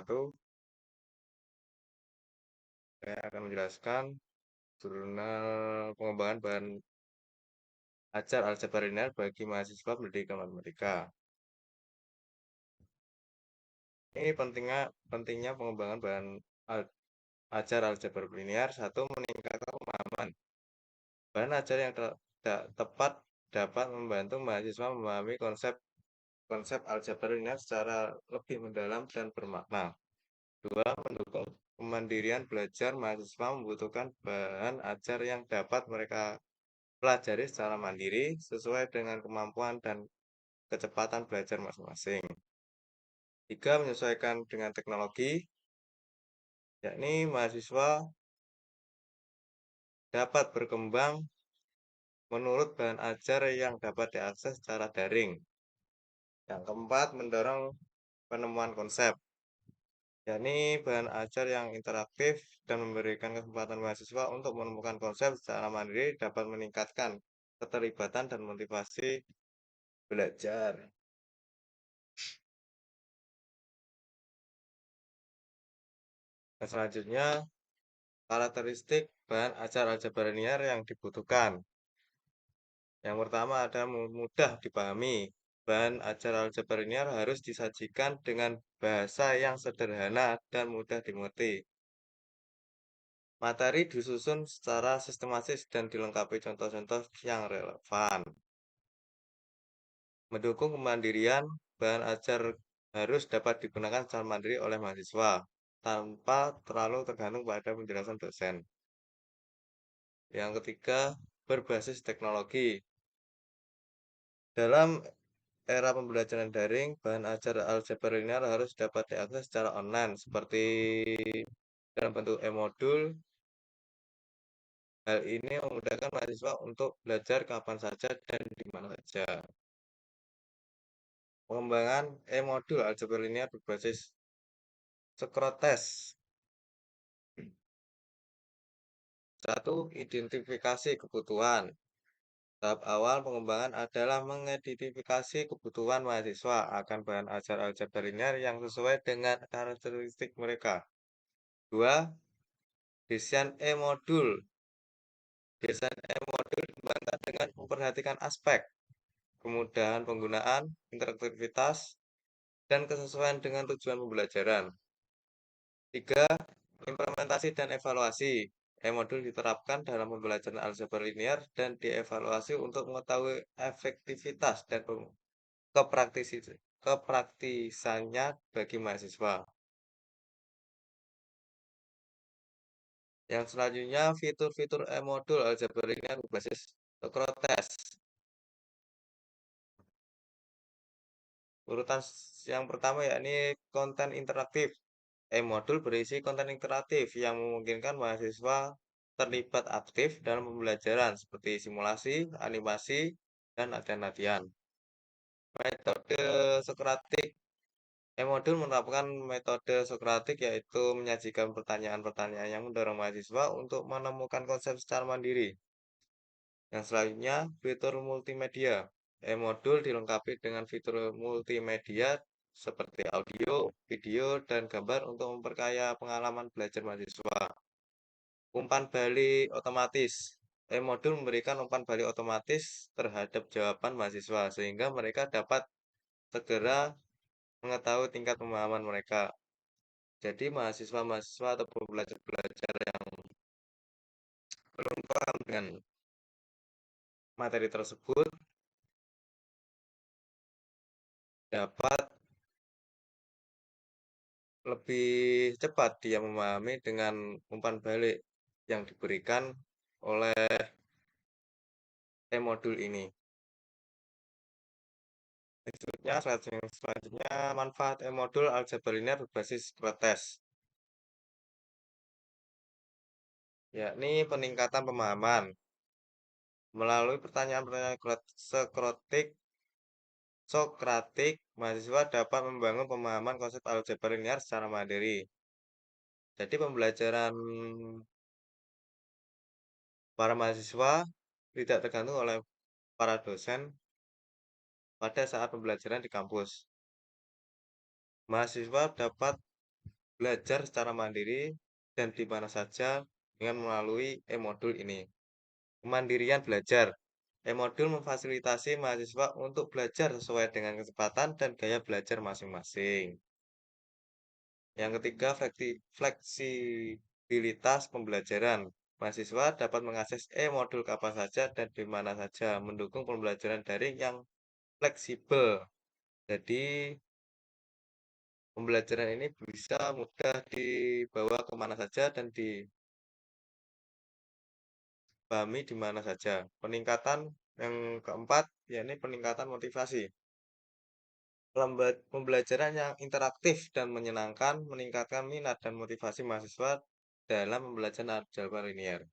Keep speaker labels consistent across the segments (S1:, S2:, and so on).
S1: wabarakatuh. Saya akan menjelaskan jurnal pengembangan bahan ajar aljabar linear bagi mahasiswa pendidikan matematika. Ini pentingnya pengembangan bahan ajar aljabar linear. Satu, meningkatkan pemahaman. Bahan ajar yang tepat dapat membantu mahasiswa memahami konsep aljabar linear secara lebih mendalam dan bermakna. Dua, mendukung kemandirian belajar. Mahasiswa membutuhkan bahan ajar yang dapat mereka pelajari secara mandiri sesuai dengan kemampuan dan kecepatan belajar masing-masing. Tiga, menyesuaikan dengan teknologi, yakni mahasiswa dapat berkembang menurut bahan ajar yang dapat diakses secara daring. Yang keempat, mendorong penemuan konsep, yakni bahan ajar yang interaktif dan memberikan kesempatan mahasiswa untuk menemukan konsep secara mandiri dapat meningkatkan keterlibatan dan motivasi belajar. Dan selanjutnya, karakteristik bahan ajar aljabar linear yang dibutuhkan. Yang pertama ada mudah dipahami. Bahan ajar aljabar linear harus disajikan dengan bahasa yang sederhana dan mudah dimengerti. Materi disusun secara sistematis dan dilengkapi contoh-contoh yang relevan. Mendukung kemandirian, bahan ajar harus dapat digunakan secara mandiri oleh mahasiswa tanpa terlalu tergantung pada penjelasan dosen. Yang ketiga, berbasis teknologi. Dalam era pembelajaran daring, bahan ajar aljabar linear harus dapat diakses secara online, seperti dalam bentuk e-modul. Hal ini memudahkan mahasiswa untuk belajar kapan saja dan di mana saja. Pengembangan e-modul aljabar linear berbasis Socrates. Satu, identifikasi kebutuhan. Tahap awal pengembangan adalah mengidentifikasi kebutuhan mahasiswa akan bahan ajar aljabar linear yang sesuai dengan karakteristik mereka. Dua, desain e-modul. Desain e-modul dikembangkan dengan memperhatikan aspek kemudahan penggunaan, interaktivitas, dan kesesuaian dengan tujuan pembelajaran. Tiga, implementasi dan evaluasi. E-modul diterapkan dalam pembelajaran aljabar linear dan dievaluasi untuk mengetahui efektivitas dan kepraktisannya bagi mahasiswa. Yang selanjutnya, fitur-fitur e-modul aljabar linear berbasis Socrates. Urutan yang pertama yakni konten interaktif. E-modul berisi konten interaktif yang memungkinkan mahasiswa terlibat aktif dalam pembelajaran seperti simulasi, animasi, dan latihan-latihan. Metode Sokratik. E-modul menerapkan metode Sokratik yaitu menyajikan pertanyaan-pertanyaan yang mendorong mahasiswa untuk menemukan konsep secara mandiri. Yang selanjutnya, fitur multimedia. E-modul dilengkapi dengan fitur multimedia seperti audio, video, dan gambar untuk memperkaya pengalaman belajar mahasiswa. Umpan balik otomatis. E-modul memberikan umpan balik otomatis terhadap jawaban mahasiswa, sehingga mereka dapat segera mengetahui tingkat pemahaman mereka. Jadi mahasiswa-mahasiswa atau pelajar-pelajar yang belum paham dengan materi tersebut dapat lebih cepat dia memahami dengan umpan balik yang diberikan oleh e-modul ini. Selanjutnya manfaat e-modul aljabar linear berbasis Socrates, yakni peningkatan pemahaman. Melalui pertanyaan-pertanyaan Sokratik, mahasiswa dapat membangun pemahaman konsep aljabar linear secara mandiri. Jadi pembelajaran para mahasiswa tidak tergantung oleh para dosen pada saat pembelajaran di kampus. Mahasiswa dapat belajar secara mandiri dan di mana saja dengan melalui e-modul ini. Kemandirian belajar. E-modul memfasilitasi mahasiswa untuk belajar sesuai dengan kecepatan dan gaya belajar masing-masing. Yang ketiga, fleksibilitas pembelajaran. Mahasiswa dapat mengakses e-modul kapan saja dan di mana saja, mendukung pembelajaran daring yang fleksibel. Jadi, pembelajaran ini bisa mudah dibawa kemana saja dan dipahami di mana saja. Peningkatan yang keempat, yakni peningkatan motivasi. Pembelajaran yang interaktif dan menyenangkan meningkatkan minat dan motivasi mahasiswa dalam pembelajaran aljabar linear.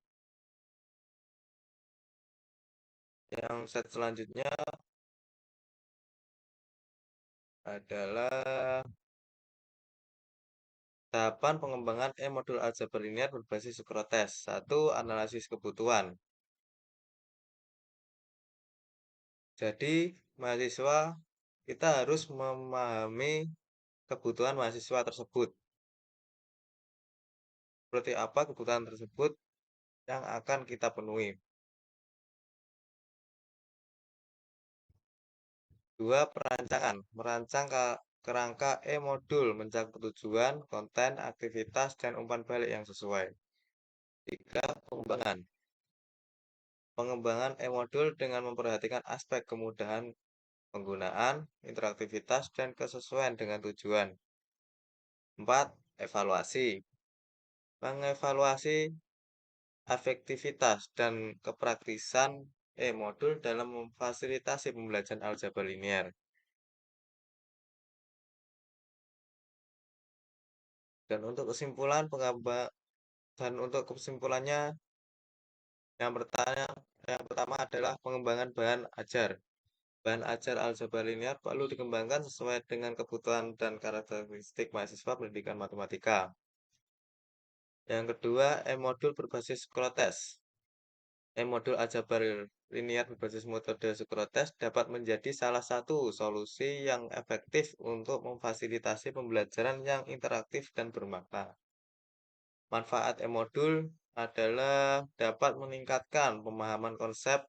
S1: Yang set selanjutnya adalah tahapan pengembangan e-modul aljabar linear berbasis Socrates. Satu, analisis kebutuhan. Jadi, mahasiswa kita harus memahami kebutuhan mahasiswa tersebut. Seperti apa kebutuhan tersebut yang akan kita penuhi. Dua, perancangan. Merancang kerangka e-modul mencakup tujuan, konten, aktivitas, dan umpan balik yang sesuai. Tiga, pengembangan. Pengembangan e-modul dengan memperhatikan aspek kemudahan penggunaan, interaktivitas, dan kesesuaian dengan tujuan. Empat, evaluasi. Mengevaluasi efektivitas dan kepraktisan e-modul dalam memfasilitasi pembelajaran aljabar linear. Dan untuk kesimpulan dan untuk kesimpulannya yang pertama adalah pengembangan bahan ajar. Bahan ajar aljabar linear perlu dikembangkan sesuai dengan kebutuhan dan karakteristik mahasiswa pendidikan matematika. Yang kedua, e-modul berbasis Socrates. E-modul aljabar linear berbasis metode Socrates dapat menjadi salah satu solusi yang efektif untuk memfasilitasi pembelajaran yang interaktif dan bermakna. Manfaat e-modul adalah dapat meningkatkan pemahaman konsep,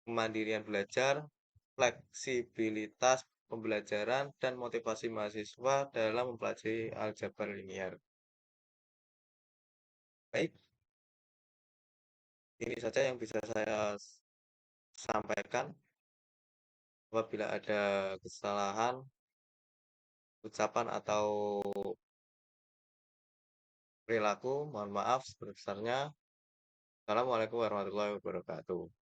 S1: kemandirian belajar, fleksibilitas pembelajaran, dan motivasi mahasiswa dalam mempelajari aljabar linear. Baik, ini saja yang bisa saya sampaikan. Apabila ada kesalahan, ucapan atau perilaku, mohon maaf sebesar-besarnya. Assalamualaikum warahmatullahi wabarakatuh.